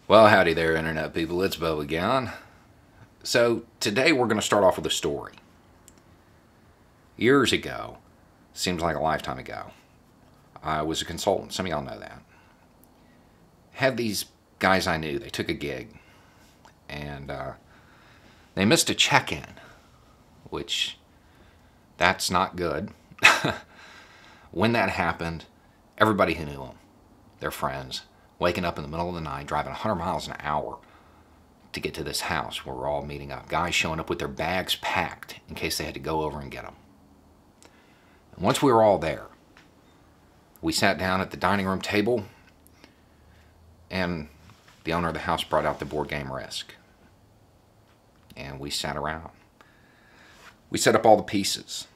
Well, howdy there, Internet people. It's Bo again. So, today we're going to start off with a story. Years ago, seems like a lifetime ago, I was a consultant. Some of y'all know that. Had these guys I knew, they took a gig, and they missed a check-in, which, that's not good. When that happened, everybody who knew them, their friends, waking up in the middle of the night, driving 100 miles an hour to get to this house where we're all meeting up. Guys showing up with their bags packed in case they had to go over and get them. And once we were all there, we sat down at the dining room table, and the owner of the house brought out the board game Risk. And we sat around. We set up all the pieces.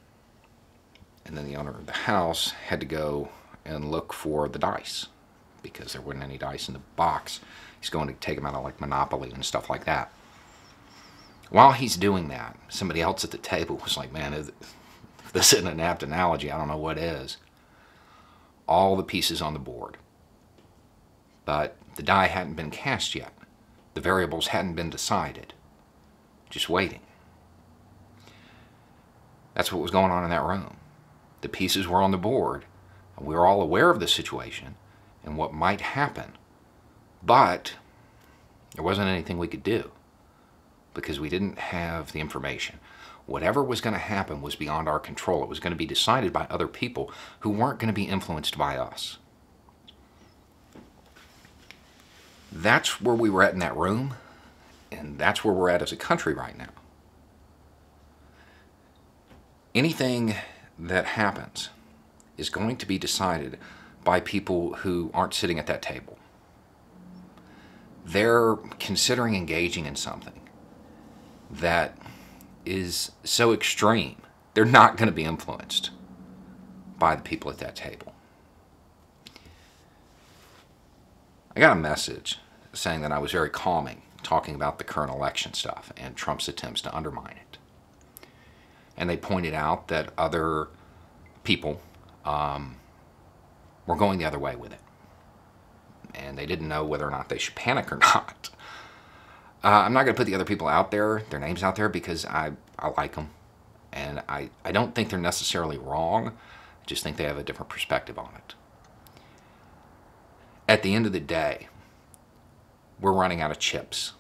And then the owner of the house had to go and look for the dice, because there weren't any dice in the box. He's going to take them out of like Monopoly and stuff like that. While he's doing that, somebody else at the table was like, man, if this isn't an apt analogy, I don't know what is. All the pieces on the board. But the die hadn't been cast yet. The variables hadn't been decided. Just waiting. That's what was going on in that room. The pieces were on the board, and we were all aware of the situation and what might happen. But there wasn't anything we could do because we didn't have the information. Whatever was going to happen was beyond our control. It was going to be decided by other people who weren't going to be influenced by us. That's where we were at in that room, and that's where we're at as a country right now. Anything that happens is going to be decided by people who aren't sitting at that table. They're considering engaging in something that is so extreme, they're not going to be influenced by the people at that table. I got a message saying that I was very calming, talking about the current election stuff and Trump's attempts to undermine it. And they pointed out that other people were going the other way with it. And they didn't know whether or not they should panic or not. I'm not going to put the other people out there, their names out there, because I like them. And I don't think they're necessarily wrong. I just think they have a different perspective on it. At the end of the day, we're running out of chips.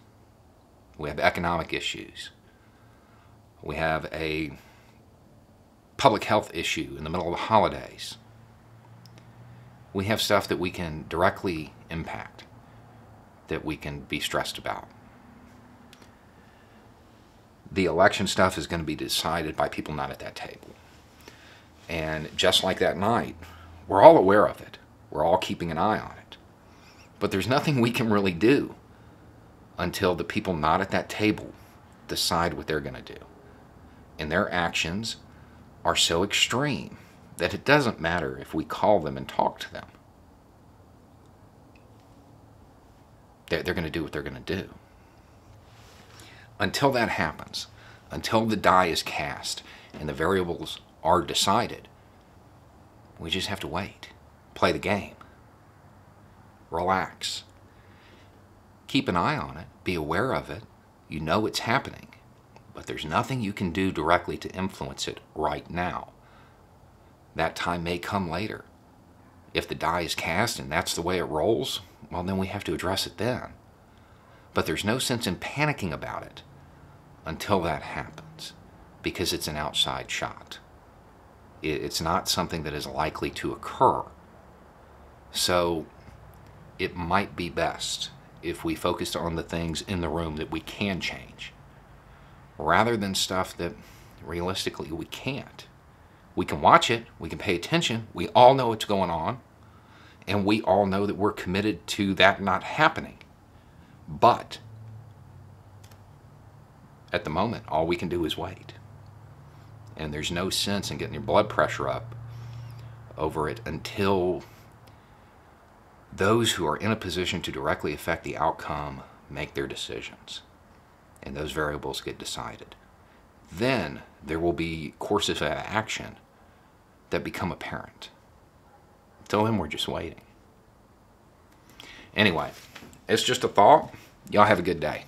We have economic issues. We have a public health issue in the middle of the holidays. We have stuff that we can directly impact, that we can be stressed about. The election stuff is going to be decided by people not at that table. And just like that night, we're all aware of it. We're all keeping an eye on it. But there's nothing we can really do until the people not at that table decide what they're going to do. And their actions are so extreme that it doesn't matter if we call them and talk to them. They're going to do what they're going to do. Until that happens, until the die is cast and the variables are decided, we just have to wait. Play the game. Relax. Keep an eye on it. Be aware of it. You know it's happening. But there's nothing you can do directly to influence it right now. That time may come later. If the die is cast and that's the way it rolls, well, then we have to address it then. But there's no sense in panicking about it until that happens, because it's an outside shot. It's not something that is likely to occur. So it might be best if we focused on the things in the room that we can change, rather than stuff that realistically we can't. We can watch it, we can pay attention, we all know what's going on, and we all know that we're committed to that not happening. But at the moment, all we can do is wait. And there's no sense in getting your blood pressure up over it until those who are in a position to directly affect the outcome make their decisions, and those variables get decided. Then there will be courses of action that become apparent. Until then, we're just waiting. Anyway, it's just a thought. Y'all have a good day.